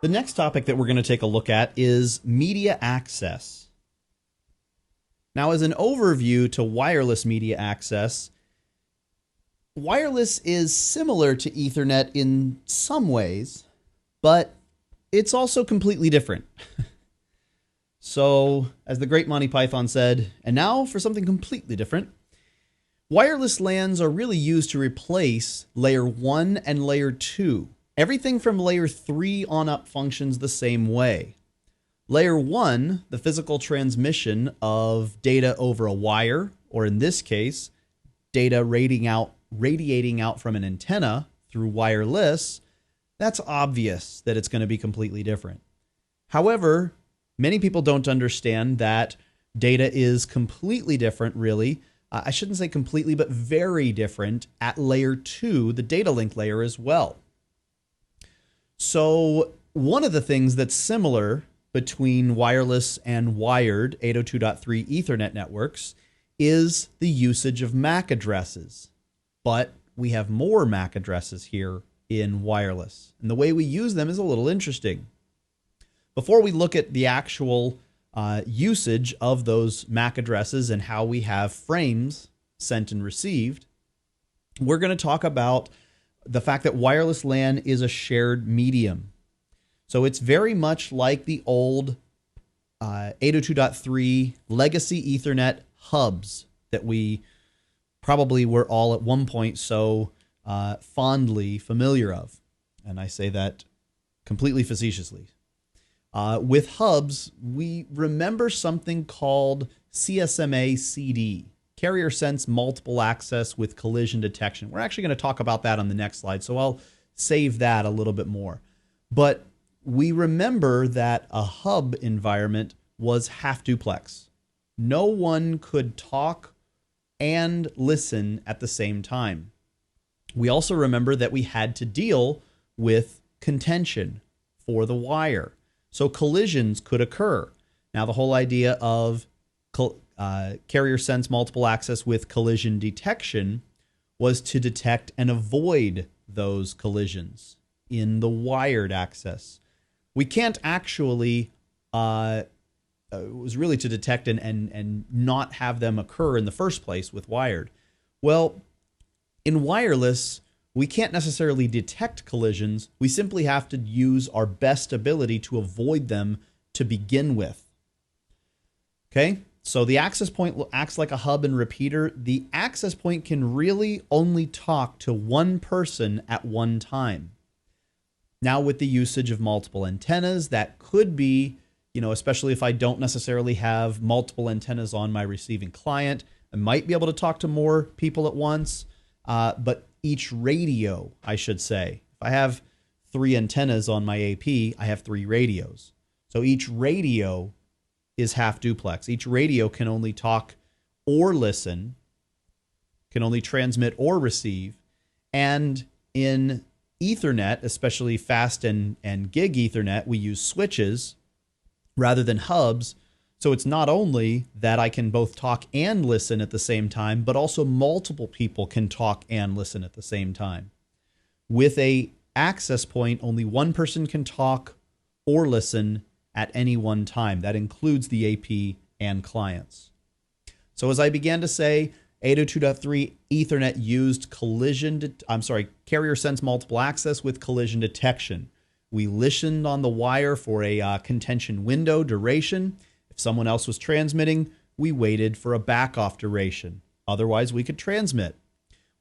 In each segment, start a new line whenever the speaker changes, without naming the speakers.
The next topic that we're going to take a look at is media access. Now, as an overview to wireless media access, wireless is similar to Ethernet in some ways, but it's also completely different. So, as the great Monty Python said, and now for something completely different. Wireless LANs are really used to replace layer 1 and layer 2. Everything from layer 3 on up functions the same way. Layer 1, the physical transmission of data over a wire, or in this case, data radiating out from an antenna through wireless, that's obvious that it's going to be completely different. However, many people don't understand that data is completely different, really. I shouldn't say completely, but very different at layer 2, the data link layer as well. So one of the things that's similar between wireless and wired 802.3 Ethernet networks is the usage of MAC addresses. But we have more MAC addresses here in wireless. And the way we use them is a little interesting. Before we look at the actual usage of those MAC addresses and how we have frames sent and received, we're going to talk about the fact that wireless LAN is a shared medium. So it's very much like the old 802.3 legacy Ethernet hubs that we probably were all at one point so fondly familiar of. And I say that completely facetiously. With hubs, we remember something called CSMA CD. Carrier Sense Multiple Access with Collision Detection. We're actually going to talk about that on the next slide, so I'll save that a little bit more. But we remember that a hub environment was half duplex. No one could talk and listen at the same time. We also remember that we had to deal with contention for the wire. So collisions could occur. Now, the whole idea of carrier sense multiple access with collision detection was to detect and avoid those collisions in the wired access. We can't actually, it was really to detect and not have them occur in the first place with wired. Well, in wireless, we can't necessarily detect collisions. We simply have to use our best ability to avoid them to begin with. Okay? So the access point acts like a hub and repeater. The access point can really only talk to one person at one time. Now with the usage of multiple antennas, that could be, especially if I don't necessarily have multiple antennas on my receiving client, I might be able to talk to more people at once. But each radio, I should say, if I have 3 antennas on my AP, I have 3 radios. So each radio is half duplex. Each radio can only talk or listen, can only transmit or receive. And in Ethernet, especially fast and gig Ethernet, we use switches rather than hubs. So it's not only that I can both talk and listen at the same time, but also multiple people can talk and listen at the same time. With a access point, only one person can talk or listen at any one time. That includes the AP and clients. So as I began to say, 802.3 Ethernet used carrier sense multiple access with collision detection. We listened on the wire for a contention window duration. If someone else was transmitting, we waited for a back-off duration. Otherwise, we could transmit.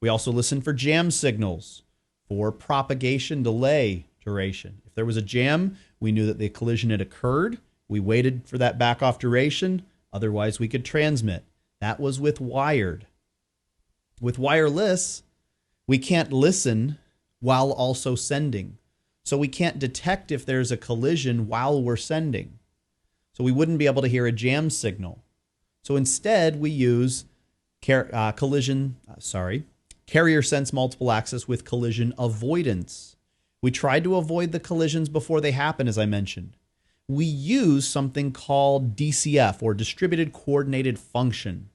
We also listened for jam signals, for propagation delay duration. If there was a jam, we knew that the collision had occurred. We waited for that back-off duration. Otherwise, we could transmit. That was with wired. With wireless, we can't listen while also sending. So we can't detect if there's a collision while we're sending. So we wouldn't be able to hear a jam signal. So instead, we use carrier sense multiple access with collision avoidance. We tried to avoid the collisions before they happen, as I mentioned. We use something called DCF, or distributed coordinated function.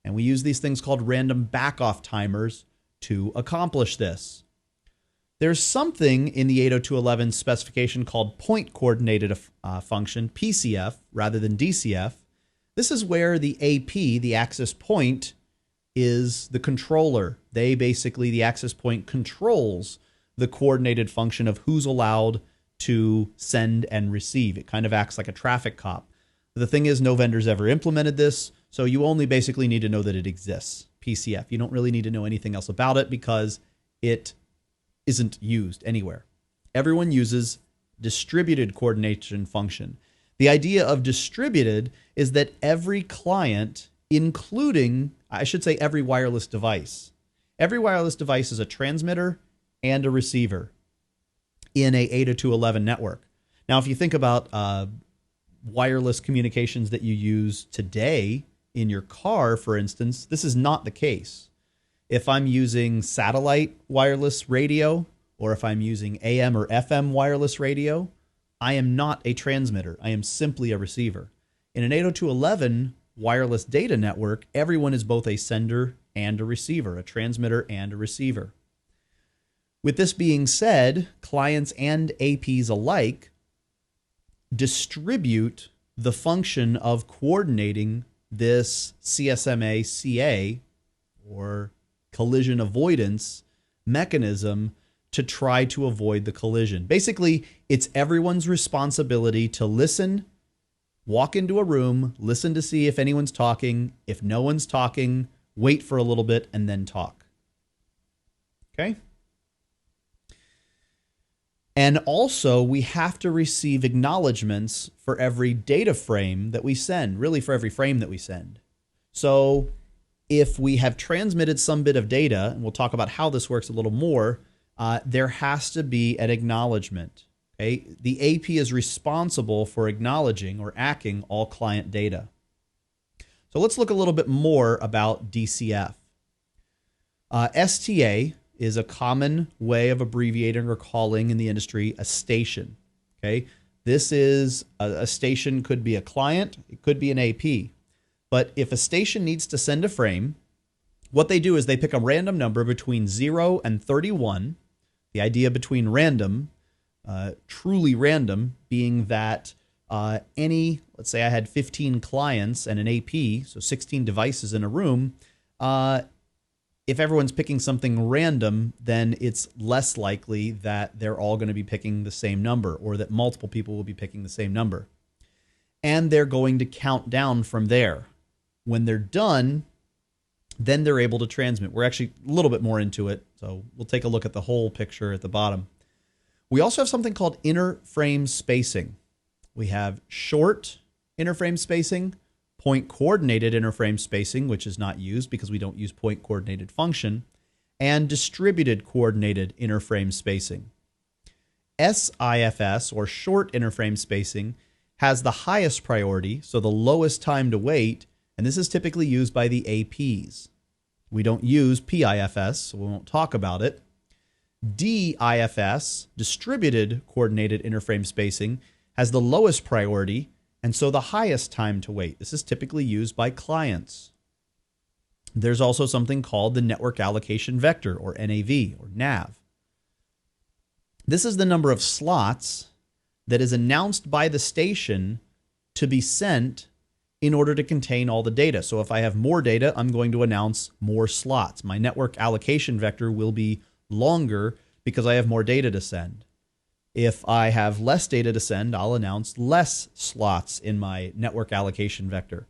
And we use these things called random backoff timers to accomplish this. There's something in the 802.11 specification called point coordinated function, PCF, rather than DCF. This is where the AP, the access point, is the controller. The access point controls the coordinated function of who's allowed to send and receive. It kind of acts like a traffic cop. The thing is, no vendors ever implemented this, so you only basically need to know that it exists, PCF. You don't really need to know anything else about it because it isn't used anywhere. Everyone uses distributed coordination function. The idea of distributed is that every client, including, I should say every wireless device is a transmitter and a receiver in a 802.11 network. Now, if you think about wireless communications that you use today in your car, for instance, this is not the case. If I'm using satellite wireless radio, or if I'm using AM or FM wireless radio, I am not a transmitter. I am simply a receiver. In an 802.11 wireless data network, everyone is both a sender and a receiver, a transmitter and a receiver. With this being said, clients and APs alike distribute the function of coordinating this CSMA CA, or collision avoidance mechanism, to try to avoid the collision. Basically, it's everyone's responsibility to listen, walk into a room, listen to see if anyone's talking. If no one's talking, wait for a little bit and then talk. Okay? And also, we have to receive acknowledgments for every data frame that we send, really for every frame that we send. So if we have transmitted some bit of data, and we'll talk about how this works a little more, there has to be an acknowledgement. Okay? The AP is responsible for acknowledging or ACKing all client data. So let's look a little bit more about DCF. STA is a common way of abbreviating or calling in the industry a station. Okay? This is a station, could be a client, it could be an AP. But if a station needs to send a frame, what they do is they pick a random number between 0 and 31. The idea between random, truly random, being that let's say I had 15 clients and an AP, so 16 devices in a room. If everyone's picking something random, then it's less likely that they're all going to be picking the same number, or that multiple people will be picking the same number. And they're going to count down from there. When they're done, then they're able to transmit. We're actually a little bit more into it, so we'll take a look at the whole picture at the bottom. We also have something called interframe spacing. We have short interframe spacing, point coordinated interframe spacing, which is not used because we don't use point coordinated function, and distributed coordinated interframe spacing. SIFS, or short interframe spacing, has the highest priority, so the lowest time to wait, and this is typically used by the APs. We don't use PIFS, so we won't talk about it. DIFS, distributed coordinated interframe spacing, has the lowest priority and so the highest time to wait. This is typically used by clients. There's also something called the network allocation vector, or NAV, or NAV. This is the number of slots that is announced by the station to be sent in order to contain all the data. So if I have more data, I'm going to announce more slots. My network allocation vector will be longer because I have more data to send. If I have less data to send, I'll announce less slots in my network allocation vector.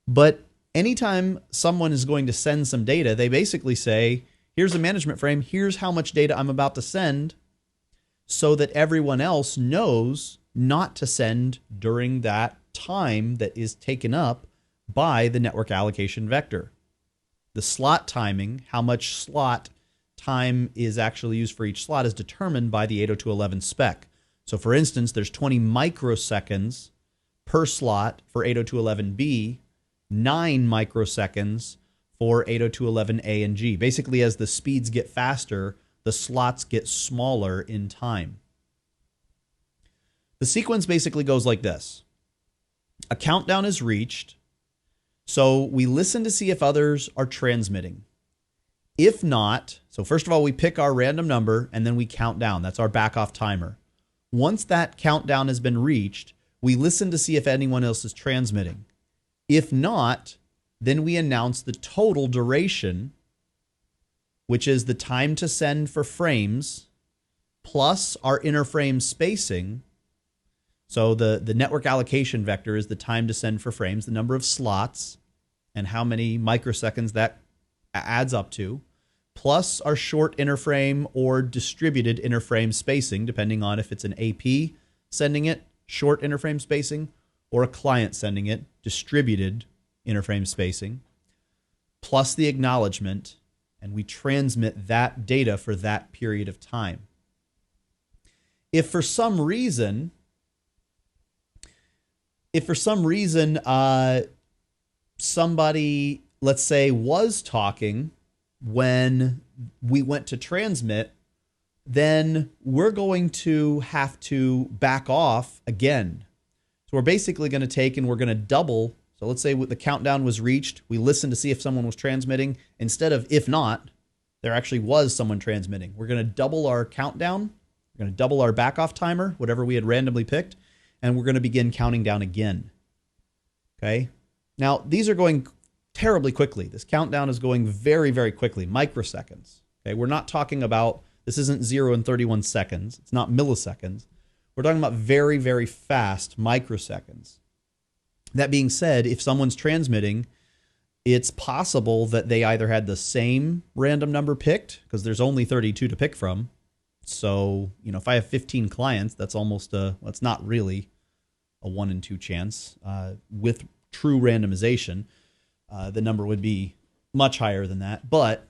But anytime someone is going to send some data, they basically say, here's a management frame, here's how much data I'm about to send, so that everyone else knows not to send during that time that is taken up by the network allocation vector. The slot timing, how much slot time is actually used for each slot, is determined by the 802.11 spec. So for instance, there's 20 microseconds per slot for 802.11b, 9 microseconds for 802.11a and g. Basically, as the speeds get faster, the slots get smaller in time. The sequence basically goes like this. A countdown is reached, so we listen to see if others are transmitting. If not, so first of all, we pick our random number and then we count down. That's our back off timer. Once that countdown has been reached, we listen to see if anyone else is transmitting. If not, then we announce the total duration, which is the time to send for frames, plus our interframe spacing. So the network allocation vector is the time to send for frames, the number of slots, and how many microseconds that adds up to, plus our short interframe or distributed interframe spacing, depending on if it's an AP sending it, short interframe spacing, or a client sending it, distributed interframe spacing, plus the acknowledgement, and we transmit that data for that period of time. If for some reason somebody, let's say, was talking when we went to transmit, then we're going to have to back off again. So we're basically going to take and we're going to double. So let's say the countdown was reached. We listened to see if someone was transmitting. Instead of if not, there actually was someone transmitting. We're going to double our countdown. We're going to double our back off timer, whatever we had randomly picked, and we're going to begin counting down again. Okay. Now, these are going terribly quickly. This countdown is going very, very quickly, microseconds. Okay. We're not talking about, this isn't 0 and 31 seconds. It's not milliseconds. We're talking about very, very fast microseconds. That being said, if someone's transmitting, it's possible that they either had the same random number picked, because there's only 32 to pick from. So, if I have 15 clients, that's almost that's not really a 1 in 2 chance. With true randomization, the number would be much higher than that. But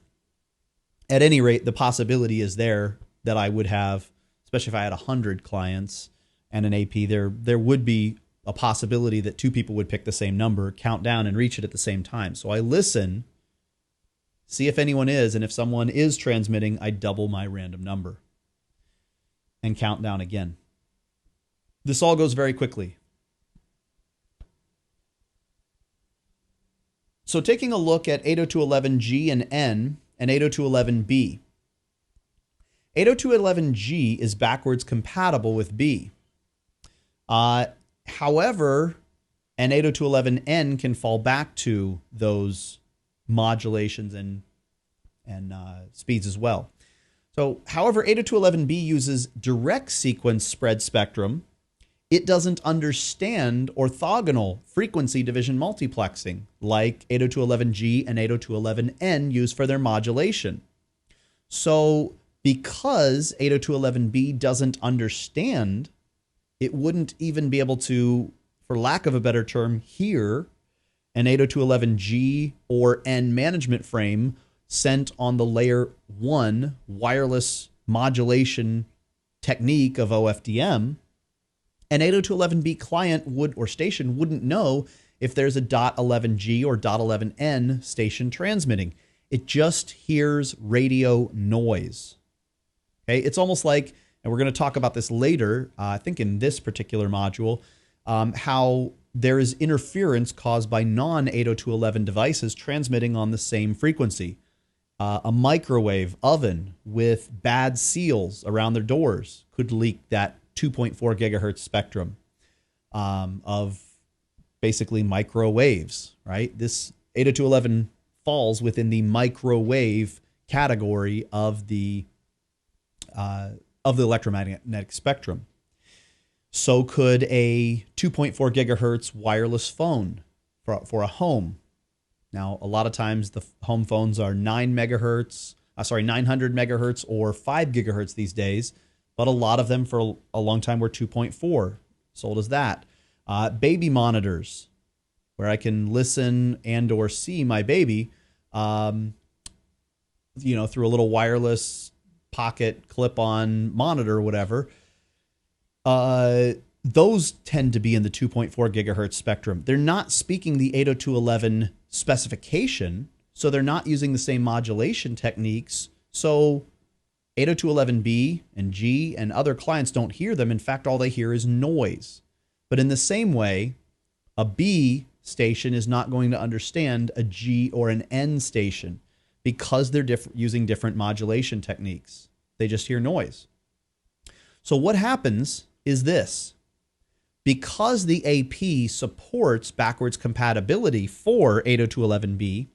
at any rate, the possibility is there that I would have, especially if I had 100 clients and an AP, there would be a possibility that 2 people would pick the same number, count down, and reach it at the same time. So I listen, see if anyone is, and if someone is transmitting, I double my random number and count down again. This all goes very quickly. So taking a look at 802.11g and N and 802.11b. 802.11g is backwards compatible with B. However, an 802.11n can fall back to those modulations and speeds as well. So, however, 802.11b uses direct sequence spread spectrum. It doesn't understand orthogonal frequency division multiplexing like 802.11g and 802.11n use for their modulation. So, because 802.11b doesn't understand, it wouldn't even be able to, for lack of a better term, hear an 802.11g or N management frame sent on the layer 1 wireless modulation technique of OFDM. An 802.11b client would, or station, wouldn't know if there's a .11g or .11n station transmitting. It just hears radio noise. Okay, it's almost like, and we're going to talk about this later, I think in this particular module, how there is interference caused by non-802.11 devices transmitting on the same frequency. A microwave oven with bad seals around their doors could leak that 2.4 gigahertz spectrum of basically microwaves, right? This 802.11 falls within the microwave category of the electromagnetic spectrum. So could a 2.4 gigahertz wireless phone for a home. Now, a lot of times the home phones are 900 megahertz or 5 gigahertz these days, but a lot of them for a long time were 2.4, sold as that. Baby monitors, where I can listen and or see my baby, through a little wireless pocket clip-on monitor or whatever. Those tend to be in the 2.4 gigahertz spectrum. They're not speaking the 802.11 specification, so they're not using the same modulation techniques. So 802.11b and G and other clients don't hear them. In fact, all they hear is noise. But in the same way, a B station is not going to understand a G or an N station because they're using different modulation techniques. They just hear noise. So what happens is this. Because the AP supports backwards compatibility for 802.11b,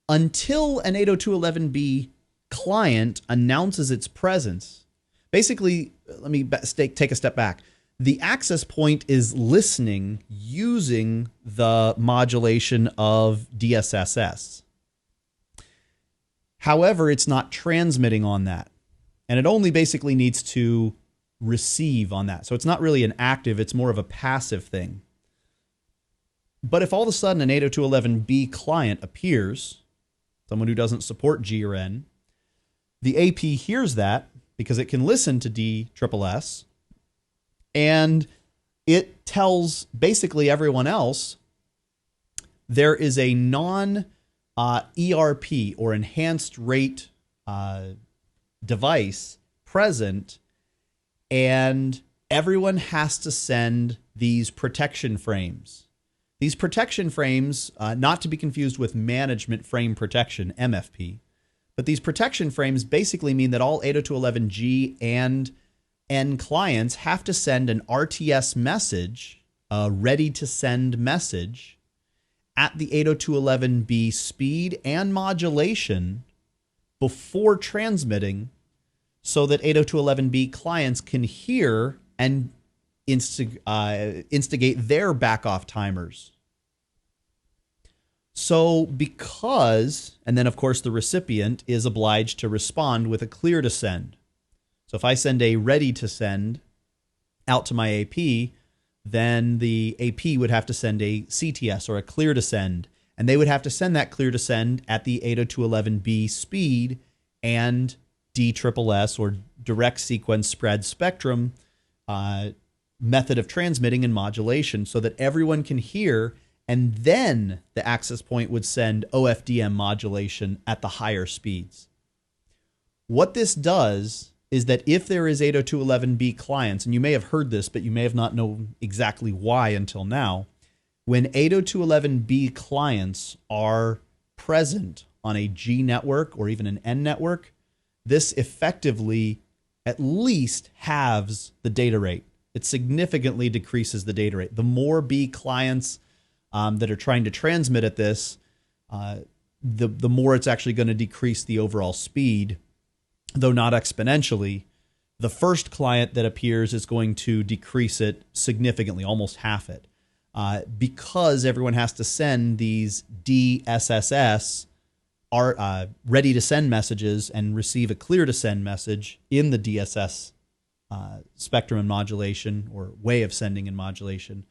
until an 802.11b client announces its presence, basically, let me take a step back. The access point is listening using the modulation of DSSS. However, it's not transmitting on that. And it only basically needs to receive on that. So it's not really an active, it's more of a passive thing. But if all of a sudden an 802.11b client appears, someone who doesn't support G or N, the AP hears that because it can listen to DSSS, and it tells basically everyone else there is a non-ERP or enhanced rate device present, and everyone has to send these protection frames. These protection frames, not to be confused with management frame protection, MFP, but these protection frames basically mean that all 802.11g and N clients have to send an RTS message, a ready-to-send message, at the 802.11b speed and modulation before transmitting, so that 802.11b clients can hear and instigate their back-off timers. So because, and then of course the recipient is obliged to respond with a clear to send. So if I send a ready to send out to my AP, then the AP would have to send a CTS or a clear to send, and they would have to send that clear to send at the 802.11b speed and DSSS or direct sequence spread spectrum method of transmitting and modulation, so that everyone can hear, and then the access point would send OFDM modulation at the higher speeds. What this does is that if there is 802.11b clients, and you may have heard this, but you may have not known exactly why until now, when 802.11b clients are present on a G network or even an N network, this effectively at least halves the data rate. It significantly decreases the data rate. The more B clients that are trying to transmit at this, the more it's actually going to decrease the overall speed, though not exponentially. The first client that appears is going to decrease it significantly, almost half it, because everyone has to send these DSSS are ready to send messages and receive a clear to send message in the DSS spectrum and modulation, or way of sending and modulation.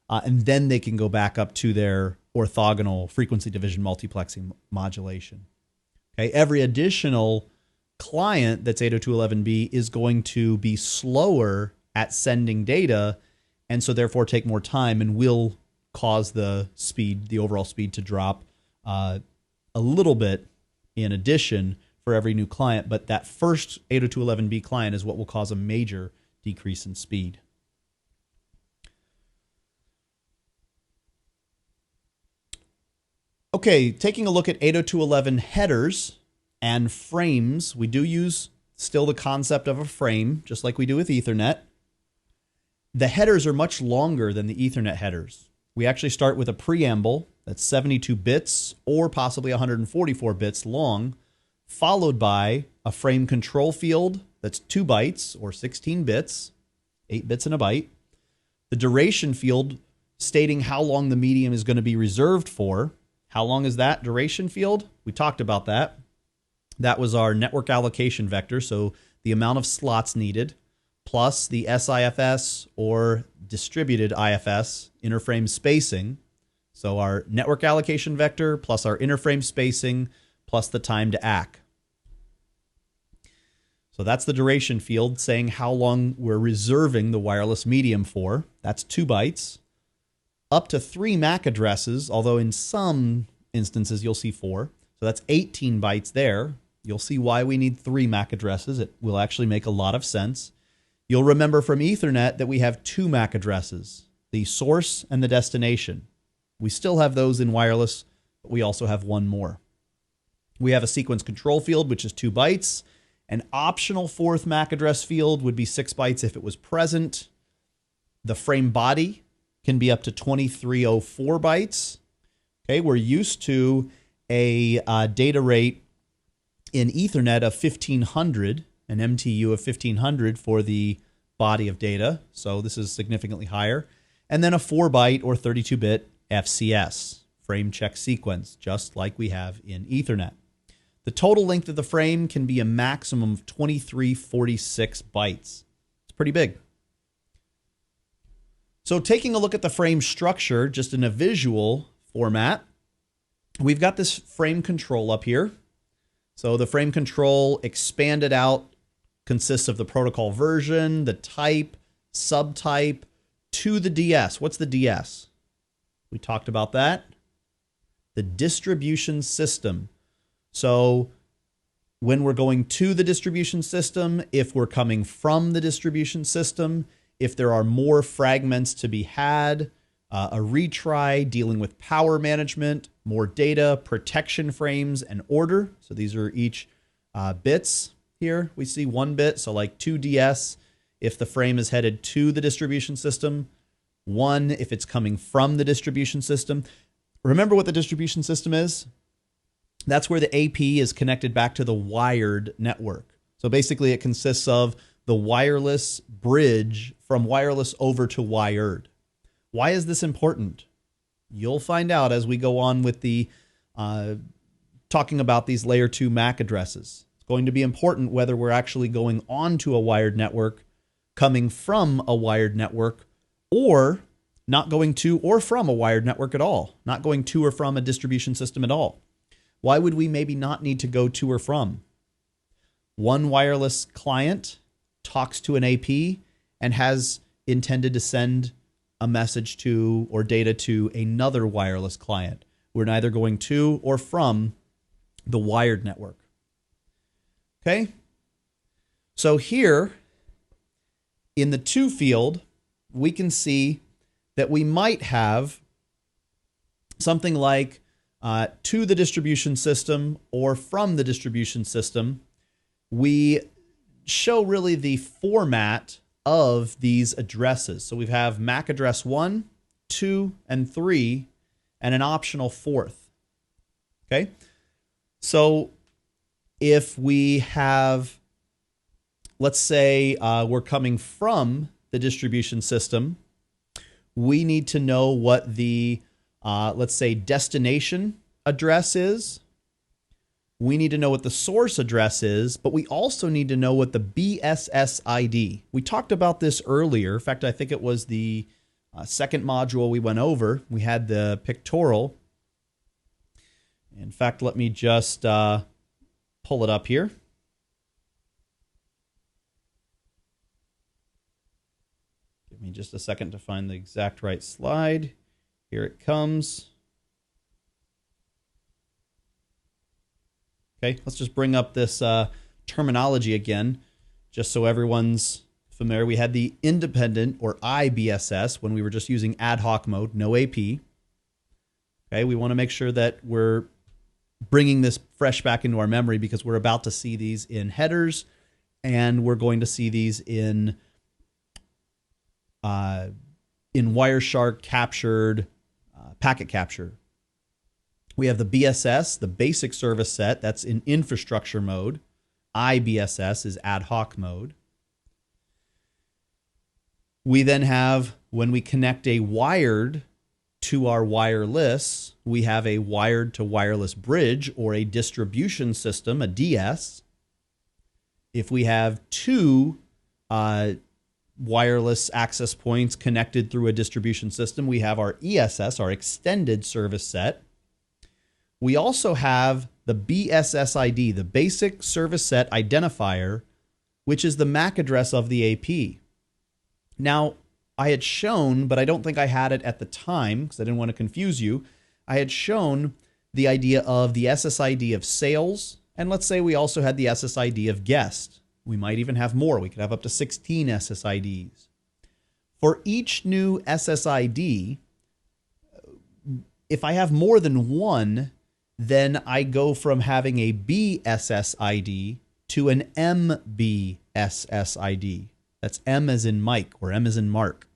And then they can go back up to their orthogonal frequency division multiplexing modulation. Okay, every additional client that's 802.11b is going to be slower at sending data, and so therefore take more time, and will cause the speed, the overall speed, to drop a little bit in addition for every new client. But that first 802.11b client is what will cause a major decrease in speed. Okay, taking a look at 802.11 headers and frames, we do use still the concept of a frame, just like we do with Ethernet. The headers are much longer than the Ethernet headers. We actually start with a preamble that's 72 bits or possibly 144 bits long, followed by a frame control field that's 2 bytes or 16 bits, 8 bits in a byte. The duration field stating how long the medium is going to be reserved for. How long is that duration field? We talked about that. That was our network allocation vector, so the amount of slots needed, plus the SIFS or distributed IFS, interframe spacing. So our network allocation vector plus our interframe spacing plus the time to ACK. So that's the duration field saying how long we're reserving the wireless medium for. That's 2 bytes. Up to 3 MAC addresses, although in some instances you'll see 4. So that's 18 bytes there. You'll see why we need 3 MAC addresses. It will actually make a lot of sense. You'll remember from Ethernet that we have 2 MAC addresses, the source and the destination. We still have those in wireless, but we also have one more. We have a sequence control field, which is 2 bytes. An optional fourth MAC address field would be 6 bytes if it was present. The frame body can be up to 2304 bytes. Okay, we're used to a data rate in Ethernet of 1500, an MTU of 1500 for the body of data. So this is significantly higher. And then a 4-byte or 32-bit FCS, frame check sequence, just like we have in Ethernet. The total length of the frame can be a maximum of 2346 bytes. It's pretty big. So taking a look at the frame structure, just in a visual format, we've got this frame control up here. So the frame control expanded out consists of the protocol version, the type, subtype, to the DS. What's the DS? We talked about that. The distribution system. So when we're going to the distribution system, if we're coming from the distribution system, if there are more fragments to be had, a retry, dealing with power management, more data, protection frames, and order. So these are each bits here. We see 1 bit, so like 2DS if the frame is headed to the distribution system, 1 if it's coming from the distribution system. Remember what the distribution system is? That's where the AP is connected back to the wired network. So basically it consists of the wireless bridge from wireless over to wired. Why is this important? You'll find out as we go on with the talking about these layer 2 MAC addresses. It's going to be important whether we're actually going onto a wired network, coming from a wired network, or not going to or from a wired network at all, not going to or from a distribution system at all. Why would we maybe not need to go to or from? One wireless client talks to an AP and has intended to send a message to or data to another wireless client. We're neither going to or from the wired network. Okay? So here in the to field, we can see that we might have something like to the distribution system or from the distribution system. We show really the format of these addresses. So we have MAC address 1, 2, and 3, and an optional 4th. Okay? So if we have, let's say we're coming from the distribution system, we need to know what the, let's say, destination address is. We need to know what the source address is, but we also need to know what the BSS ID. We talked about this earlier. In fact, I think it was the second module we went over. We had the pictorial. In fact, let me just pull it up here. Give me just a second to find the exact right slide. Here it comes. Okay, let's just bring up this terminology again, just so everyone's familiar. We had the independent or IBSS when we were just using ad hoc mode, no AP. Okay, we want to make sure that we're bringing this fresh back into our memory because we're about to see these in headers and we're going to see these in Wireshark captured packet capture. We have the BSS, the basic service set, that's in infrastructure mode. IBSS is ad hoc mode. We then have, when we connect a wired to our wireless, we have a wired to wireless bridge or a distribution system, a DS. If we have 2 wireless access points connected through a distribution system, we have our ESS, our extended service set. We also have the BSS ID, the basic service set identifier, which is the MAC address of the AP. Now, I had shown, but I don't think I had it at the time because I didn't want to confuse you. I had shown the idea of the SSID of sales, and let's say we also had the SSID of guest. We might even have more. We could have up to 16 SSIDs. For each new SSID, if I have more than one, then I go from having a BSSID to an MBSSID. That's M as in Mike or M as in Mark.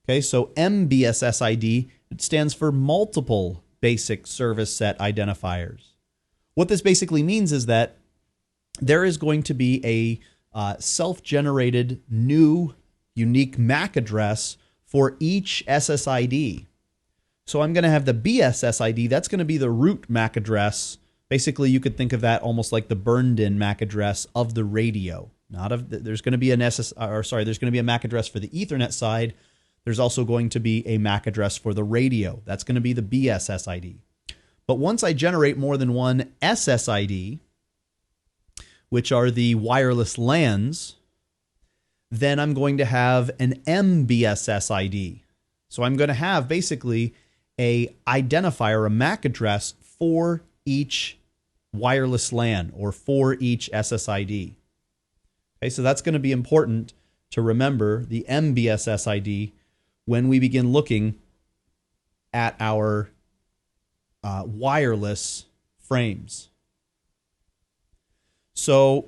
Okay, so MBSSID, it stands for multiple basic service set identifiers. What this basically means is that there is going to be a self-generated new unique MAC address for each SSID. So I'm going to have the BSSID. That's going to be the root MAC address. Basically, you could think of that almost like the burned-in MAC address of the radio. Not of there's going to be an there's going to be a MAC address for the Ethernet side. There's also going to be a MAC address for the radio. That's going to be the BSSID. But once I generate more than one SSID, which are the wireless LANs, then I'm going to have an MBSSID. So I'm going to have basically a identifier, a MAC address for each wireless LAN or for each SSID. Okay, so that's going to be important to remember, the MBSSID, when we begin looking at our wireless frames. So,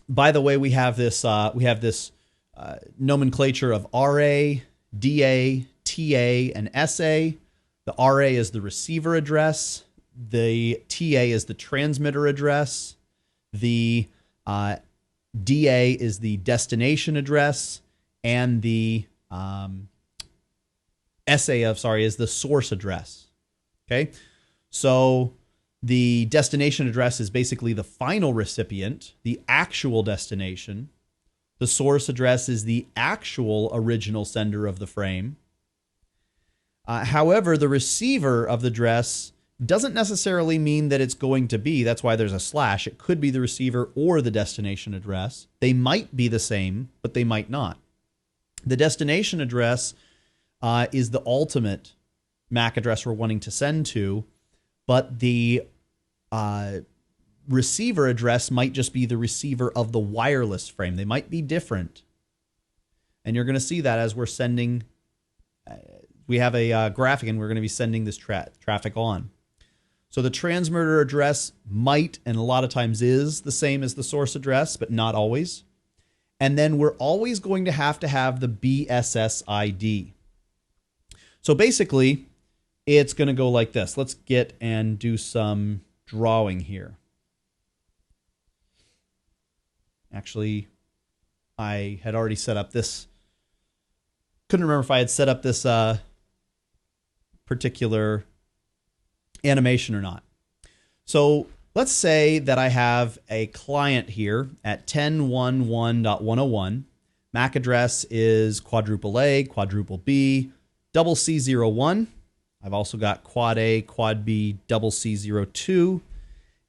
by the way, we have this nomenclature of RA, DA, TA, and SA. The RA is the receiver address. The TA is the transmitter address. The DA is the destination address, and the SA is the source address. Okay, so the destination address is basically the final recipient, the actual destination. The source address is the actual original sender of the frame. However, the receiver of the address doesn't necessarily mean that it's going to be. That's why there's a slash. It could be the receiver or the destination address. They might be the same, but they might not. The destination address is the ultimate MAC address we're wanting to send to, but the receiver address might just be the receiver of the wireless frame. They might be different. And you're going to see that as we're sending. We have a graphic, and we're going to be sending this traffic on. So the transmitter address might, and a lot of times is, the same as the source address, but not always. And then we're always going to have the BSSID. So basically, it's going to go like this. Let's get and do some drawing here. Actually, I had already set up this. Couldn't remember if I had set up this particular animation or not. So let's say that I have a client here at 10.1.1.101. MAC address is quadruple A, quadruple B, double C01. I've also got quad A, quad B, double C02.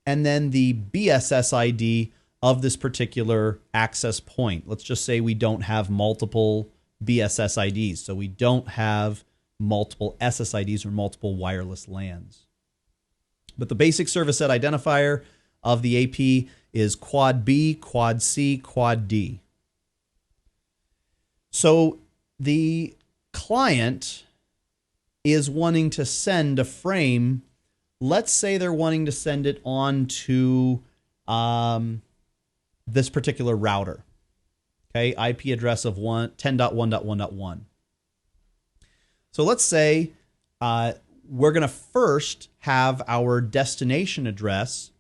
And then the BSSID of this particular access point. Let's just say we don't have multiple BSSIDs. So we don't have multiple SSIDs or multiple wireless LANs. But the basic service set identifier of the AP is quad B, quad C, quad D. So the client is wanting to send a frame. Let's say they're wanting to send it on to this particular router. Okay, IP address of 10.1.1.1. So let's say we're going to first have our destination address,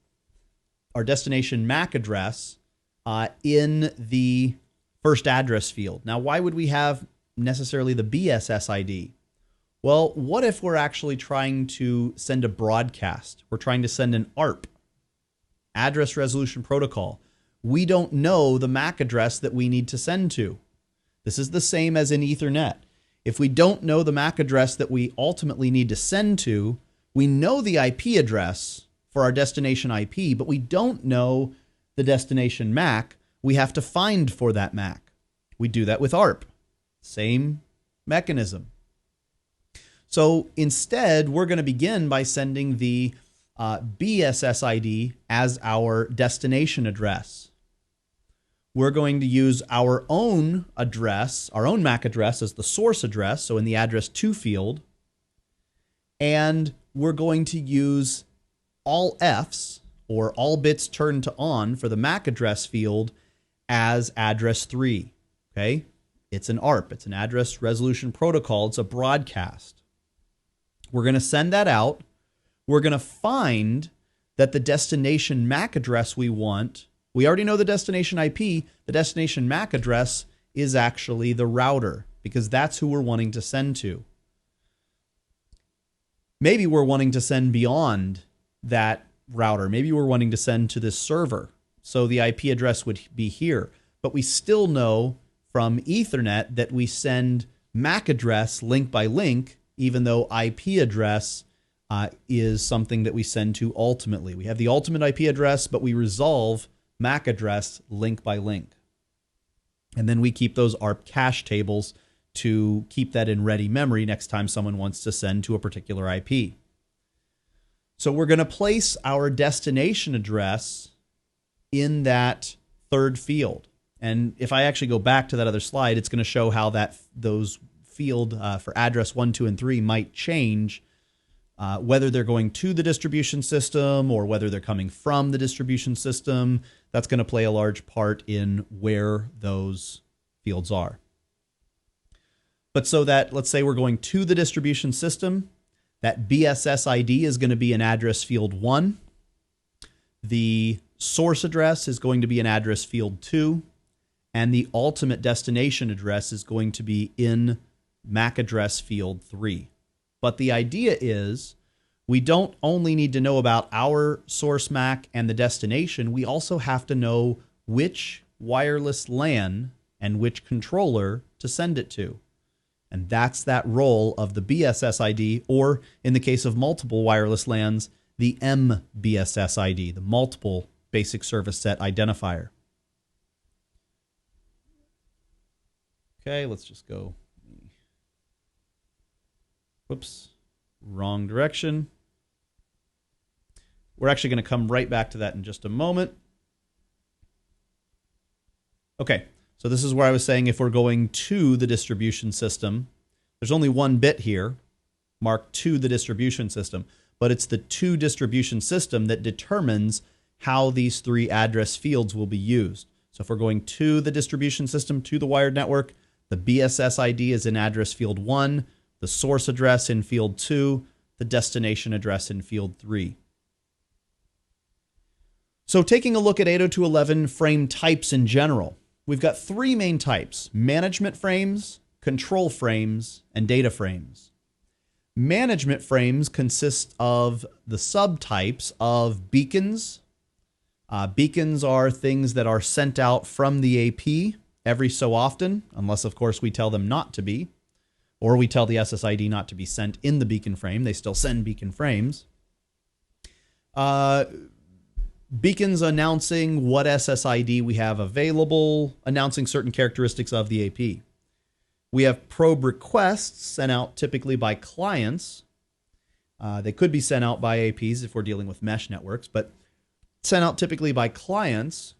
our destination MAC address, in the first address field. Now, why would we have necessarily the BSSID? Well, what if we're actually trying to send a broadcast? We're trying to send an ARP, Address Resolution Protocol. We don't know the MAC address that we need to send to. This is the same as in Ethernet. If we don't know the MAC address that we ultimately need to send to, we know the IP address for our destination IP, but we don't know the destination MAC we have to find for that MAC. We do that with ARP. Same mechanism. So instead, we're going to begin by sending the BSSID as our destination address. We're going to use our own address, our own MAC address as the source address, so in the address to field. And we're going to use all Fs, or all bits turned to on, for the MAC address field as address 3. Okay? It's an ARP. It's an address resolution protocol. It's a broadcast. We're going to send that out. We're going to find that the destination MAC address we want, we already know the destination IP. The destination MAC address is actually the router, because that's who we're wanting to send to. Maybe we're wanting to send beyond that router. Maybe we're wanting to send to this server. So the IP address would be here. But we still know from Ethernet that we send MAC address link by link, even though IP address is something that we send to ultimately. We have the ultimate IP address, but we resolve MAC address link by link. And then we keep those ARP cache tables to keep that in ready memory next time someone wants to send to a particular IP. So we're going to place our destination address in that third field. And if I actually go back to that other slide, it's going to show how those field for address 1, 2, and 3 might change, whether they're going to the distribution system or whether they're coming from the distribution system. That's going to play a large part in where those fields are. But so that, let's say we're going to the distribution system, that BSS ID is going to be an address field 1. The source address is going to be an address field 2. And the ultimate destination address is going to be in MAC address field 3. But the idea is we don't only need to know about our source MAC and the destination, we also have to know which wireless LAN and which controller to send it to. And that's that role of the BSS ID, or in the case of multiple wireless LANs, the MBSS ID, the multiple basic service set identifier. Okay, let's just go. Whoops, wrong direction. We're actually going to come right back to that in just a moment. Okay, so this is where I was saying if we're going to the distribution system, there's only one bit here, marked to the distribution system, but it's the to distribution system that determines how these 3 address fields will be used. So if we're going to the distribution system, to the wired network, the BSS ID is in address field 1, the source address in field 2, the destination address in field 3. So taking a look at 802.11 frame types in general, we've got 3 main types: management frames, control frames, and data frames. Management frames consist of the subtypes of beacons. Beacons are things that are sent out from the AP every so often, unless, of course, we tell them not to be, or we tell the SSID not to be sent in the beacon frame. They still send beacon frames. Beacons announcing what SSID we have available, announcing certain characteristics of the AP. We have probe requests sent out typically by clients. They could be sent out by APs if we're dealing with mesh networks, but sent out typically by clients.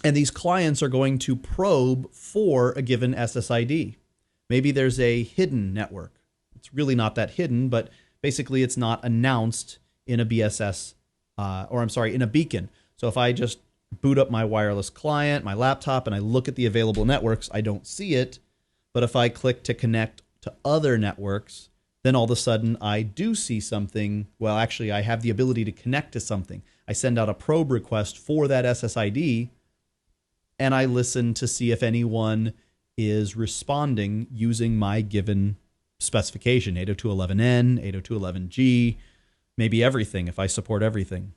And these clients are going to probe for a given SSID. Maybe there's a hidden network. It's really not that hidden, but basically it's not announced in a BSS, in a beacon. So if I just boot up my wireless client, my laptop, and I look at the available networks, I don't see it. But if I click to connect to other networks, then all of a sudden I do see something. Well, actually, I have the ability to connect to something. I send out a probe request for that SSID, and I listen to see if anyone is responding using my given specification, 802.11n, 802.11g, maybe everything if I support everything.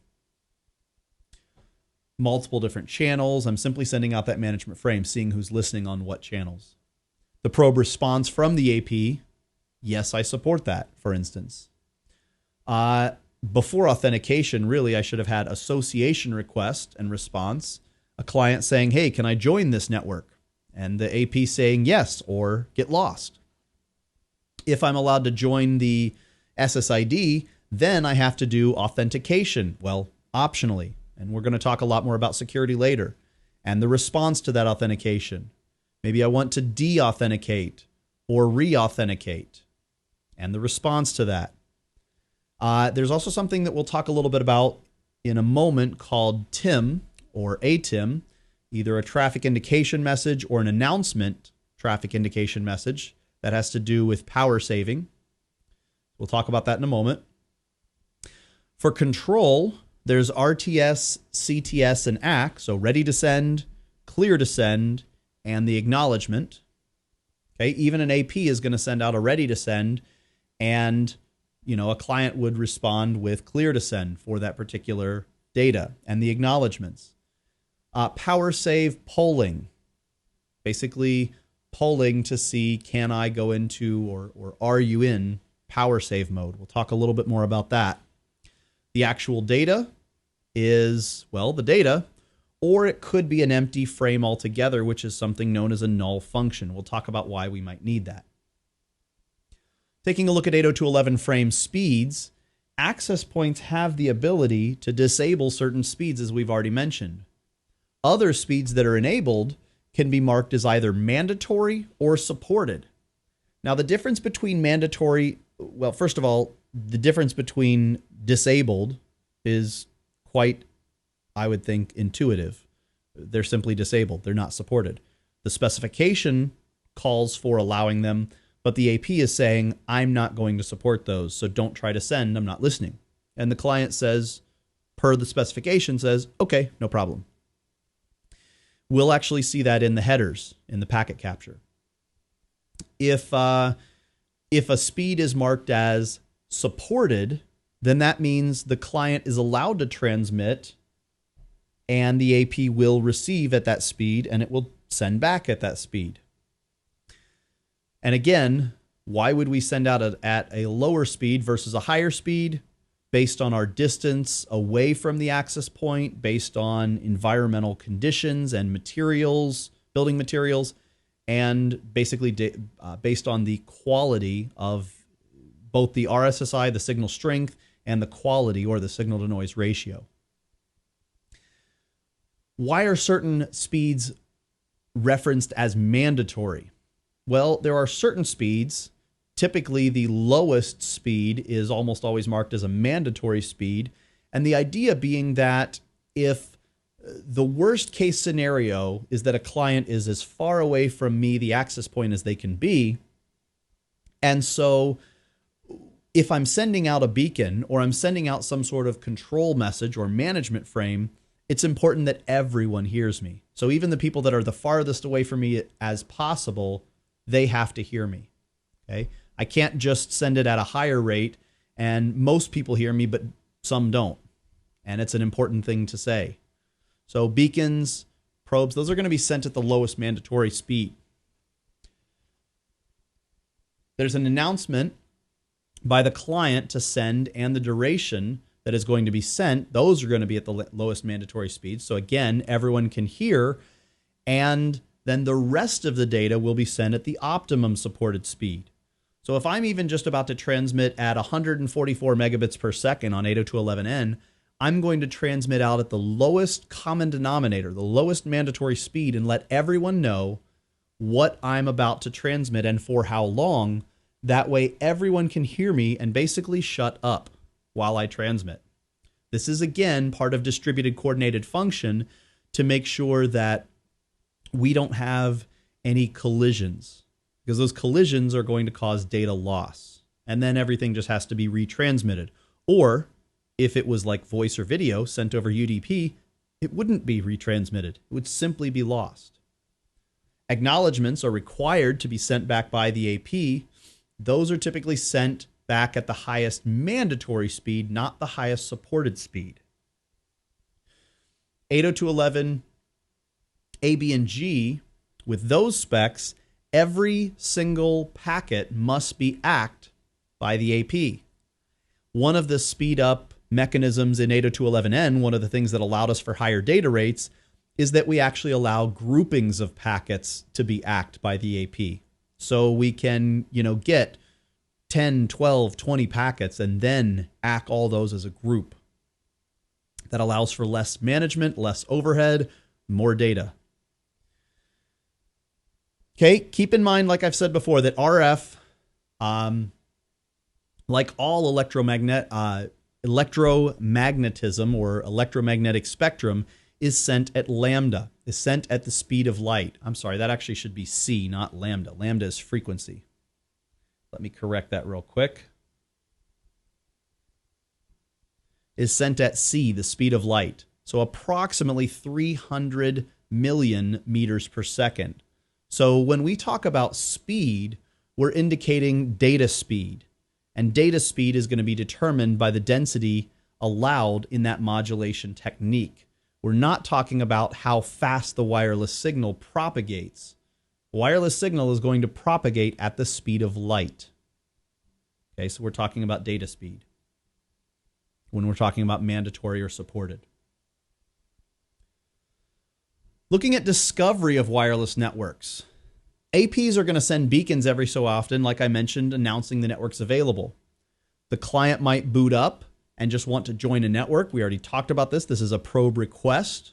Multiple different channels. I'm simply sending out that management frame, seeing who's listening on what channels. The probe response from the AP, yes, I support that, for instance. Before authentication, really, I should have had association request and response, a client saying, hey, can I join this network? And the AP saying yes or get lost. If I'm allowed to join the SSID, then I have to do authentication, well, optionally. And we're going to talk a lot more about security later. And the response to that authentication. Maybe I want to de-authenticate or re-authenticate. And the response to that. There's also something that we'll talk a little bit about in a moment called TIM or ATIM, either a traffic indication message or an announcement traffic indication message that has to do with power saving. We'll talk about that in a moment. For control, there's RTS, CTS, and ACK, so ready to send, clear to send, and the acknowledgement. Okay, even an AP is going to send out a ready to send, and a client would respond with clear to send for that particular data and the acknowledgements. Power save polling, basically polling to see can I go into or are you in power save mode. We'll talk a little bit more about that. The actual data is, well, the data, or it could be an empty frame altogether, which is something known as a null function. We'll talk about why we might need that. Taking a look at 802.11 frame speeds, access points have the ability to disable certain speeds, as we've already mentioned. Other speeds that are enabled can be marked as either mandatory or supported. Now, the difference between mandatory, well, first of all, the difference between disabled is quite, I would think, intuitive. They're simply disabled. They're not supported. The specification calls for allowing them, but the AP is saying, I'm not going to support those, so don't try to send, I'm not listening. And the client says, per the specification, says, okay, no problem. We'll actually see that in the headers, in the packet capture. If a speed is marked as supported, then that means the client is allowed to transmit and the AP will receive at that speed and it will send back at that speed. And again, why would we send out at a lower speed versus a higher speed? Based on our distance away from the access point, based on environmental conditions and materials, building materials, and basically based on the quality of both the RSSI, the signal strength, and the quality or the signal to noise ratio. Why are certain speeds referenced as mandatory? Well, there are certain speeds. Typically, the lowest speed is almost always marked as a mandatory speed. And the idea being that if the worst case scenario is that a client is as far away from me, the access point, as they can be. And so if I'm sending out a beacon or I'm sending out some sort of control message or management frame, it's important that everyone hears me. So even the people that are the farthest away from me as possible, they have to hear me. Okay? I can't just send it at a higher rate and most people hear me, but some don't. And it's an important thing to say. So beacons, probes, those are going to be sent at the lowest mandatory speed. There's an announcement by the client to send and the duration that is going to be sent. Those are going to be at the lowest mandatory speed. So again, everyone can hear, and then the rest of the data will be sent at the optimum supported speed. So if I'm even just about to transmit at 144 megabits per second on 802.11n, I'm going to transmit out at the lowest common denominator, the lowest mandatory speed, and let everyone know what I'm about to transmit and for how long. That way everyone can hear me and basically shut up while I transmit. This is, again, part of distributed coordinated function to make sure that we don't have any collisions, because those collisions are going to cause data loss. And then everything just has to be retransmitted. Or if it was like voice or video sent over UDP, it wouldn't be retransmitted. It would simply be lost. Acknowledgements are required to be sent back by the AP. Those are typically sent back at the highest mandatory speed, not the highest supported speed. 802.11 A, B, and G, with those specs, every single packet must be ACKed by the AP. One of the speed up mechanisms in 802.11n, one of the things that allowed us for higher data rates, is that we actually allow groupings of packets to be ACKed by the AP. So we can, get 10, 12, 20 packets and then ACK all those as a group. That allows for less management, less overhead, more data. Okay, keep in mind, like I've said before, that RF Like all electromagnetism or electromagnetic spectrum is sent at lambda, is sent at the speed of light. I'm sorry, that actually should be c, not lambda. Lambda is frequency. Let me correct that real quick. Is sent at c, the speed of light. So approximately 300 million meters per second. So when we talk about speed, we're indicating data speed. And data speed is going to be determined by the density allowed in that modulation technique. We're not talking about how fast the wireless signal propagates. Wireless signal is going to propagate at the speed of light. Okay, so we're talking about data speed when we're talking about mandatory or supported. Looking at discovery of wireless networks. APs are going to send beacons every so often, like I mentioned, announcing the network's available. The client might boot up and just want to join a network. We already talked about this. This is a probe request.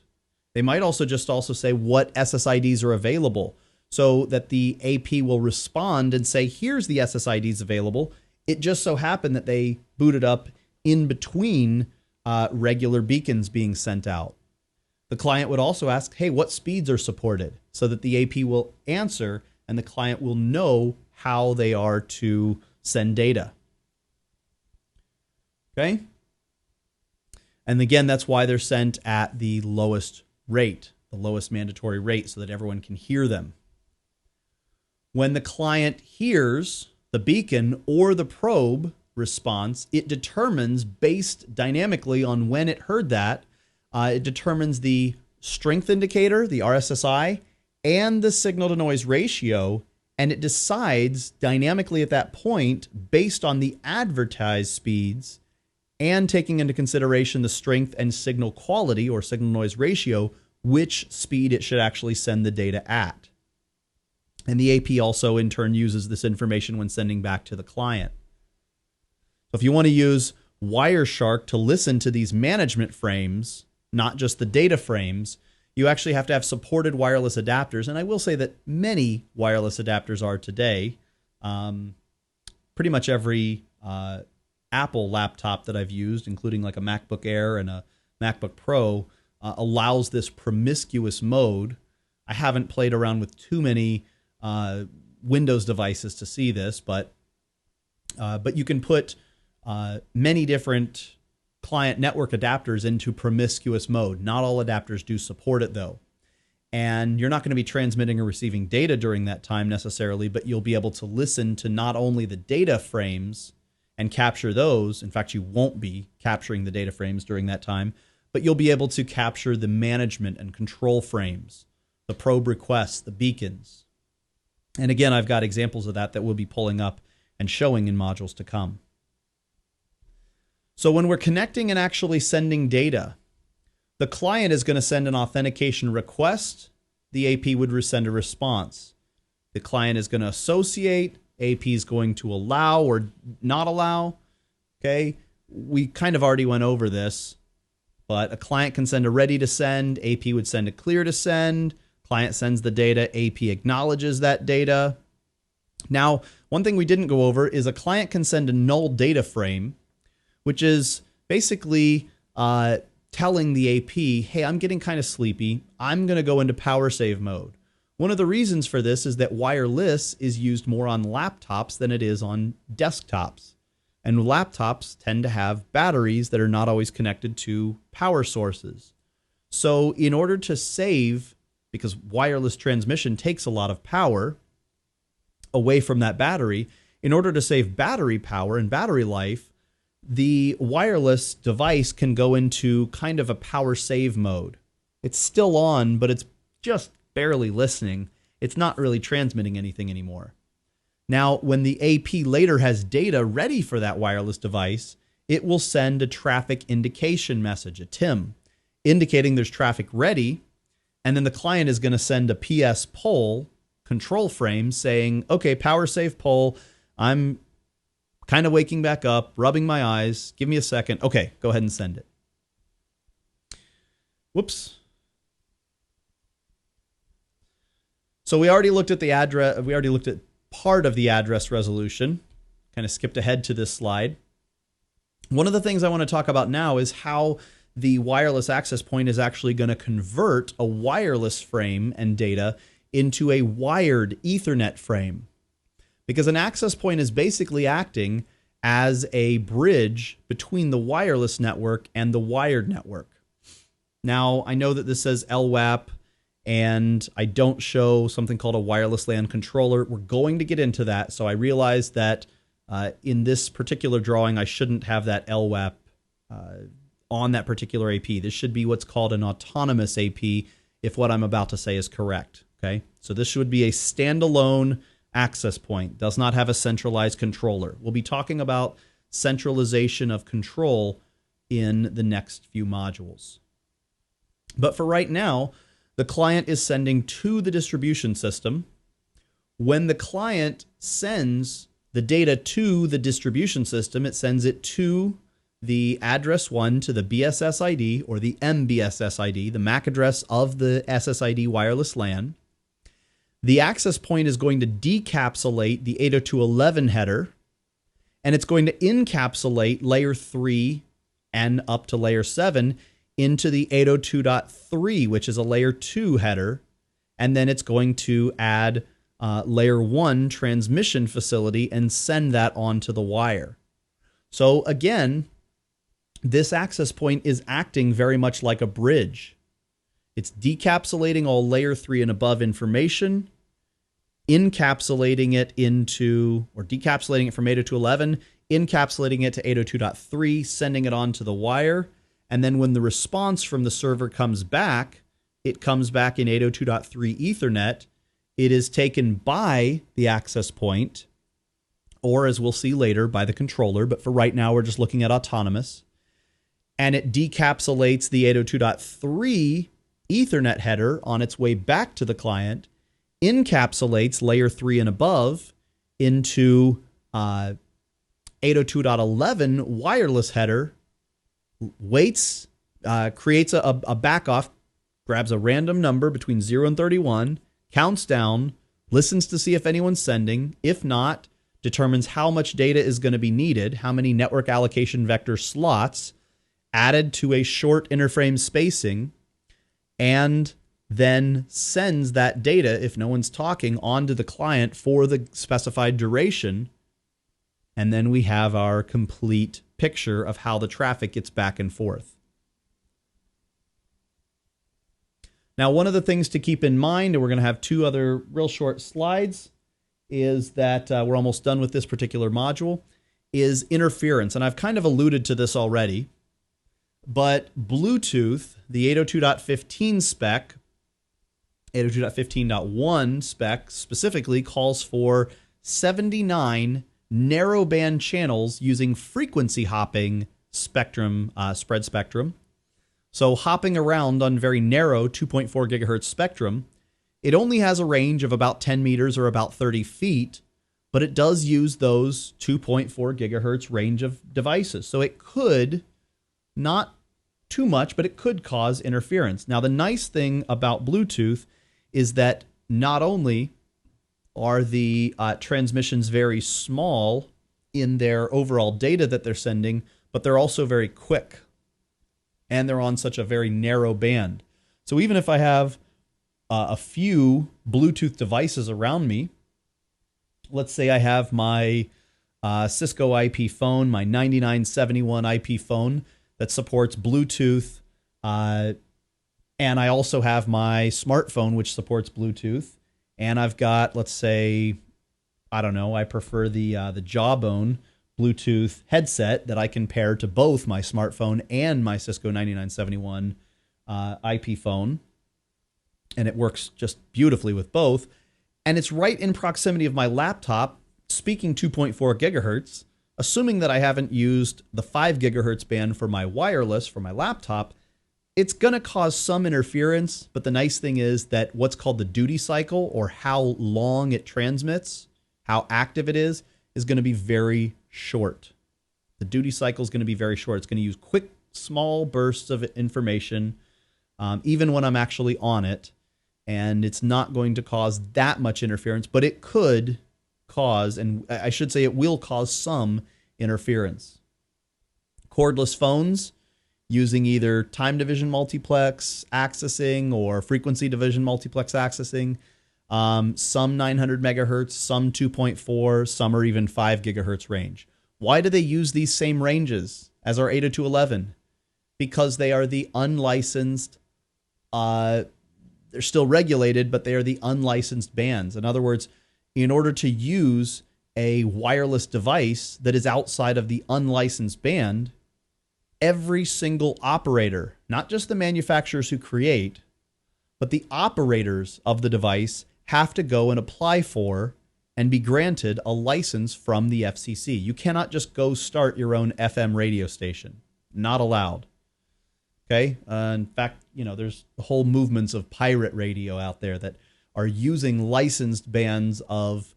They might also say what SSIDs are available so that the AP will respond and say, here's the SSIDs available. It just so happened that they booted up in between regular beacons being sent out. The client would also ask, hey, what speeds are supported? So that the AP will answer and the client will know how they are to send data. Okay? And again, that's why they're sent at the lowest rate, the lowest mandatory rate, so that everyone can hear them. When the client hears the beacon or the probe response, it determines, based dynamically on when it heard that, it determines the strength indicator, the RSSI, and the signal-to-noise ratio, and it decides dynamically at that point, based on the advertised speeds, and taking into consideration the strength and signal quality, or signal-noise ratio, which speed it should actually send the data at. And the AP also, in turn, uses this information when sending back to the client. So if you want to use Wireshark to listen to these management frames, not just the data frames, you actually have to have supported wireless adapters. And I will say that many wireless adapters are today. Pretty much every Apple laptop that I've used, including like a MacBook Air and a MacBook Pro, allows this promiscuous mode. I haven't played around with too many Windows devices to see this, but you can put many different client network adapters into promiscuous mode. Not all adapters do support it, though. And you're not going to be transmitting or receiving data during that time necessarily, but you'll be able to listen to not only the data frames and capture those. In fact, you won't be capturing the data frames during that time, but you'll be able to capture the management and control frames, the probe requests, the beacons. And again, I've got examples of that we'll be pulling up and showing in modules to come. So when we're connecting and actually sending data, the client is going to send an authentication request. The AP would send a response. The client is going to associate. AP is going to allow or not allow. Okay, we kind of already went over this, but a client can send a ready to send. AP would send a clear to send. Client sends the data. AP acknowledges that data. Now, one thing we didn't go over is a client can send a null data frame, which is basically telling the AP, hey, I'm getting kind of sleepy. I'm going to go into power save mode. One of the reasons for this is that wireless is used more on laptops than it is on desktops. And laptops tend to have batteries that are not always connected to power sources. So in order to save, because wireless transmission takes a lot of power away from that battery, in order to save battery power and battery life, the wireless device can go into kind of a power save mode. It's still on, but it's just barely listening. It's not really transmitting anything anymore. Now, when the AP later has data ready for that wireless device, it will send a traffic indication message, a TIM, indicating there's traffic ready, and then the client is going to send a PS poll control frame saying, okay, power save poll, I'm kind of waking back up, rubbing my eyes, give me a second. Okay, go ahead and send it. Whoops. So we already looked at the address, we already looked at part of the address resolution, kind of skipped ahead to this slide. One of the things I want to talk about now is how the wireless access point is actually going to convert a wireless frame and data into a wired Ethernet frame. Because an access point is basically acting as a bridge between the wireless network and the wired network. Now, I know that this says LWAP, and I don't show something called a wireless LAN controller. We're going to get into that, so I realized that in this particular drawing, I shouldn't have that LWAP on that particular AP. This should be what's called an autonomous AP, if what I'm about to say is correct. Okay, so this should be a standalone access point, does not have a centralized controller. We'll be talking about centralization of control in the next few modules. But for right now, the client is sending to the distribution system. When the client sends the data to the distribution system, it sends it to the address 1 to the BSSID or the MBSSID, the MAC address of the SSID wireless LAN. The access point is going to decapsulate the 802.11 header, and it's going to encapsulate layer 3 and up to layer 7 into the 802.3, which is a layer 2 header, and then it's going to add layer 1 transmission facility and send that onto the wire. So again, this access point is acting very much like a bridge. It's decapsulating all layer 3 and above information, encapsulating it into, or decapsulating it from 802.11, encapsulating it to 802.3, sending it onto the wire, and then when the response from the server comes back, it comes back in 802.3 Ethernet. It is taken by the access point, or as we'll see later, by the controller, but for right now we're just looking at autonomous, and it decapsulates the 802.3 Ethernet header on its way back to the client, encapsulates layer 3 and above into 802.11 wireless header, waits, creates a backoff, grabs a random number between 0 and 31, counts down, listens to see if anyone's sending. If not, determines how much data is going to be needed, how many network allocation vector slots added to a short interframe spacing, and then sends that data, if no one's talking, onto the client for the specified duration. And then we have our complete picture of how the traffic gets back and forth. Now, one of the things to keep in mind, and we're going to have 2 other real short slides, is that we're almost done with this particular module, is interference. And I've kind of alluded to this already, but Bluetooth, the 802.15 spec, 802.15.1 spec specifically calls for 79 narrowband channels using frequency hopping spectrum, spread spectrum. So hopping around on very narrow 2.4 gigahertz spectrum, it only has a range of about 10 meters or about 30 feet, but it does use those 2.4 gigahertz range of devices. So it could, not too much, but it could cause interference. Now, the nice thing about Bluetooth is that not only are the transmissions very small in their overall data that they're sending, but they're also very quick. And they're on such a very narrow band. So even if I have a few Bluetooth devices around me, let's say I have my Cisco IP phone, my 9971 IP phone that supports Bluetooth, and I also have my smartphone, which supports Bluetooth. And I've got, let's say, I don't know, I prefer the Jawbone Bluetooth headset that I can pair to both my smartphone and my Cisco 9971 IP phone. And it works just beautifully with both. And it's right in proximity of my laptop, speaking 2.4 gigahertz. Assuming that I haven't used the 5 gigahertz band for my wireless for my laptop, it's going to cause some interference, but the nice thing is that what's called the duty cycle, or how long it transmits, how active it is going to be very short. The duty cycle is going to be very short. It's going to use quick, small bursts of information, even when I'm actually on it, and it's not going to cause that much interference, but it could cause, and I should say it will cause some interference. Cordless phones using either time division multiplex accessing or frequency division multiplex accessing, some 900 megahertz, some 2.4, some are even 5 gigahertz range. Why do they use these same ranges as our 802.11? Because they are the unlicensed, they're still regulated, but they are the unlicensed bands. In other words, in order to use a wireless device that is outside of the unlicensed band, every single operator, not just the manufacturers who create, but the operators of the device have to go and apply for and be granted a license from the FCC. You cannot just go start your own FM radio station. Not allowed. Okay? In fact, there's whole movements of pirate radio out there that are using licensed bands of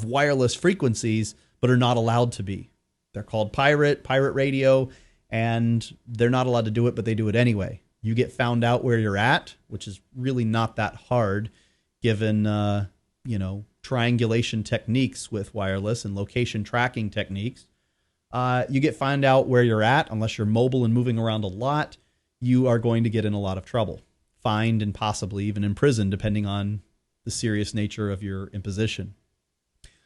wireless frequencies, but are not allowed to be. They're called pirate radio, and they're not allowed to do it, but they do it anyway. You get found out where you're at, which is really not that hard given, triangulation techniques with wireless and location tracking techniques. You get found out where you're at, unless you're mobile and moving around a lot, you are going to get in a lot of trouble. Fined and possibly even imprisoned, depending on the serious nature of your imposition.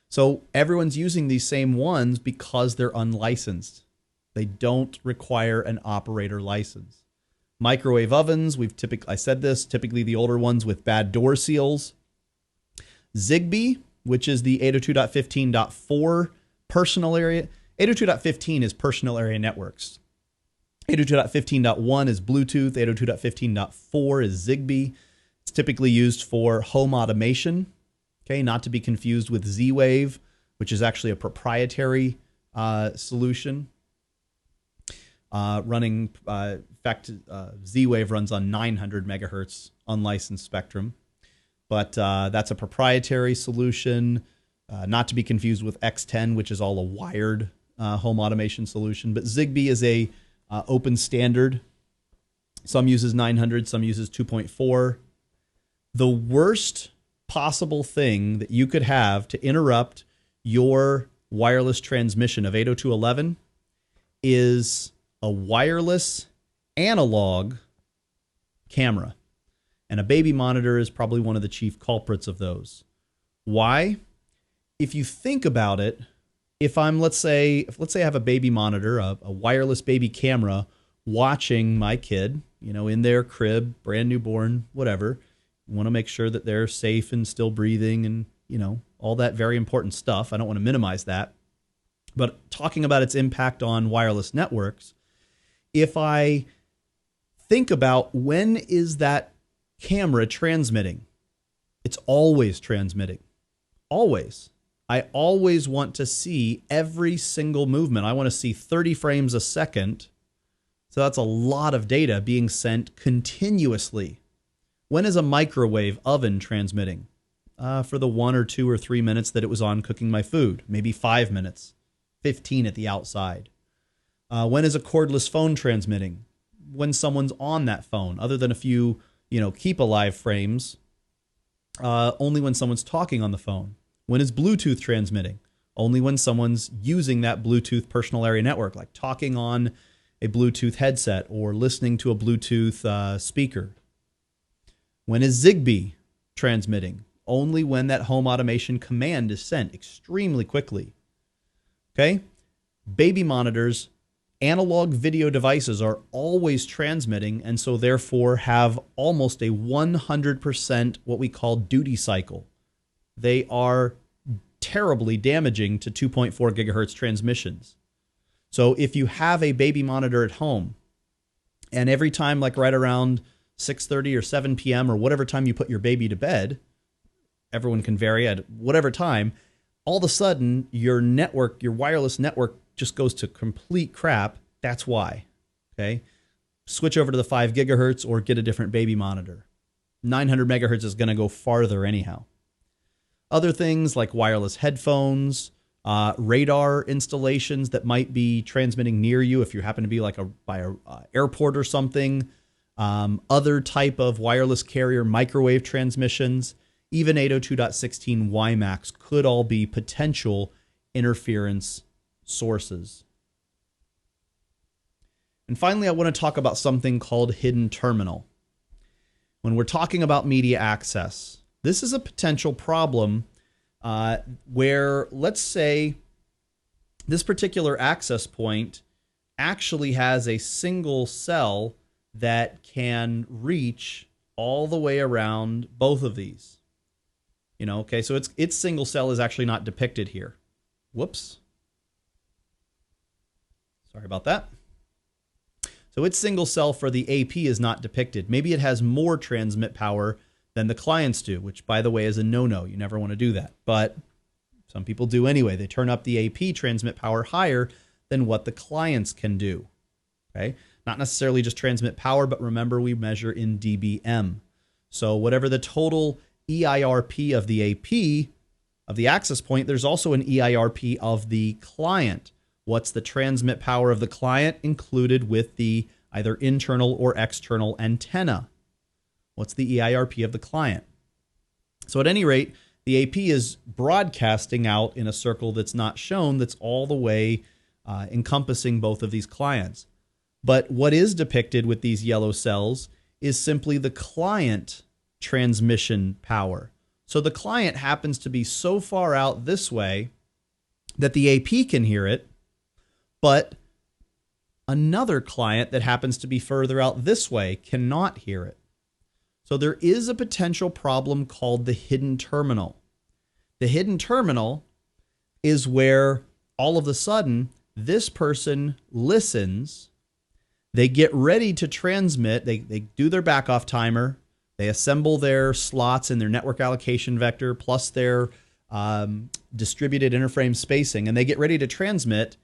So everyone's using these same ones because they're unlicensed. They don't require an operator license. Microwave ovens, I said this, typically the older ones with bad door seals. Zigbee, which is the 802.15.4 personal area. 802.15 is personal area networks. 802.15.1 is Bluetooth. 802.15.4 is Zigbee. It's typically used for home automation. Okay, not to be confused with Z-Wave, which is actually a proprietary solution. Z-Wave runs on 900 megahertz unlicensed spectrum, but that's a proprietary solution, not to be confused with X10, which is all a wired home automation solution. But Zigbee is a open standard. Some uses 900, some uses 2.4. The worst possible thing that you could have to interrupt your wireless transmission of 802.11 is a wireless analog camera. And a baby monitor is probably one of the chief culprits of those. Why? If you think about it, if let's say I have a baby monitor, a wireless baby camera watching my kid, in their crib, brand newborn, whatever, you want to make sure that they're safe and still breathing and, all that very important stuff. I don't want to minimize that. But talking about its impact on wireless networks, if I think about when is that camera transmitting, it's always transmitting. Always. I always want to see every single movement. I want to see 30 frames a second. So that's a lot of data being sent continuously. When is a microwave oven transmitting? For the 1 or 2 or 3 minutes that it was on cooking my food. Maybe 5 minutes. 15 at the outside. When is a cordless phone transmitting? When someone's on that phone, other than a few, keep alive frames, only when someone's talking on the phone. When is Bluetooth transmitting? Only when someone's using that Bluetooth personal area network, like talking on a Bluetooth headset or listening to a Bluetooth speaker. When is Zigbee transmitting? Only when that home automation command is sent extremely quickly. Okay? Baby monitors, analog video devices are always transmitting, and so therefore have almost a 100% what we call duty cycle. They are terribly damaging to 2.4 gigahertz transmissions. So if you have a baby monitor at home, and every time, like right around 6:30 or 7 p.m. or whatever time you put your baby to bed, everyone can vary at whatever time, all of a sudden your network, your wireless network just goes to complete crap. That's why. Okay? Switch over to the 5 gigahertz or get a different baby monitor. 900 megahertz is going to go farther anyhow. Other things like wireless headphones, radar installations that might be transmitting near you if you happen to be like by a airport or something. Other type of wireless carrier microwave transmissions. even 802.16 WiMAX could all be potential interference sources. And finally, I want to talk about something called hidden terminal. When we're talking about media access, this is a potential problem where, let's say, this particular access point actually has a single cell that can reach all the way around both of these. Okay, so its single cell is actually not depicted here. Whoops. Sorry about that. So its single cell for the AP is not depicted. Maybe it has more transmit power than the clients do, which, by the way, is a no-no. You never want to do that. But some people do anyway. They turn up the AP transmit power higher than what the clients can do. Okay? Not necessarily just transmit power, but remember we measure in dBm. So whatever the total EIRP of the AP, of the access point, there's also an EIRP of the client. What's the transmit power of the client included with the either internal or external antenna? What's the EIRP of the client? So at any rate, the AP is broadcasting out in a circle that's not shown, that's all the way encompassing both of these clients. But what is depicted with these yellow cells is simply the client transmission power. So the client happens to be so far out this way that the AP can hear it, but another client that happens to be further out this way cannot hear it. So there is a potential problem called the hidden terminal. The hidden terminal is where all of a sudden this person listens, they get ready to transmit, they do their backoff timer, they assemble their slots in their network allocation vector plus their distributed interframe spacing, and they get ready to transmit,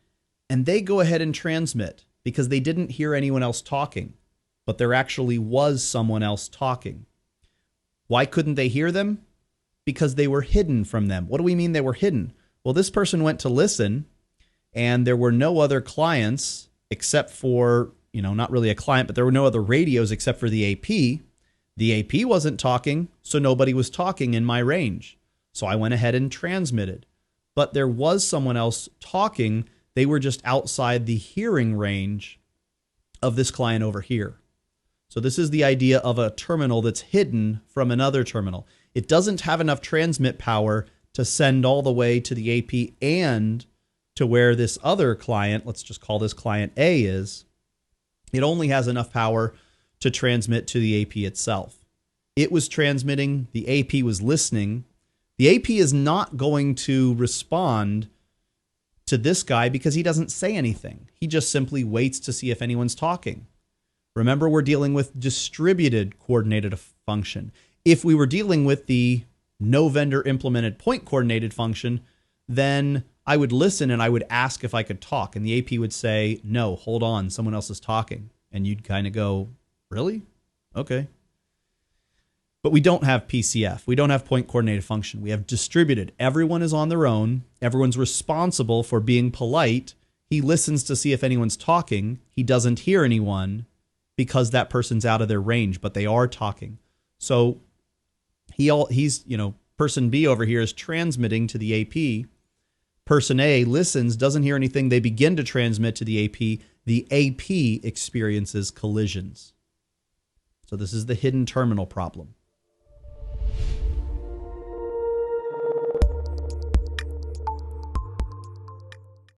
and they go ahead and transmit because they didn't hear anyone else talking, but there actually was someone else talking. Why couldn't they hear them? Because they were hidden from them. What do we mean they were hidden? Well, this person went to listen, and there were no other clients except for, not really a client, but there were no other radios except for the AP. The AP wasn't talking, so nobody was talking in my range. So I went ahead and transmitted. But there was someone else talking. They were just outside the hearing range of this client over here. So this is the idea of a terminal that's hidden from another terminal. It doesn't have enough transmit power to send all the way to the AP and to where this other client, let's just call this client A, is. It only has enough power to transmit to the AP itself. It was transmitting, the AP was listening. The AP is not going to respond to this guy because he doesn't say anything. He just simply waits to see if anyone's talking. Remember, we're dealing with distributed coordinated function. If we were dealing with the no vendor implemented point coordinated function, then I would listen and I would ask if I could talk. And the AP would say, no, hold on, someone else is talking. And you'd kind of go, really? Okay. But we don't have PCF. We don't have point coordinated function. We have distributed. Everyone is on their own. Everyone's responsible for being polite. He listens to see if anyone's talking. He doesn't hear anyone because that person's out of their range, but they are talking. So he's person B over here is transmitting to the AP. Person A listens, doesn't hear anything. They begin to transmit to the AP. The AP experiences collisions. So this is the hidden terminal problem.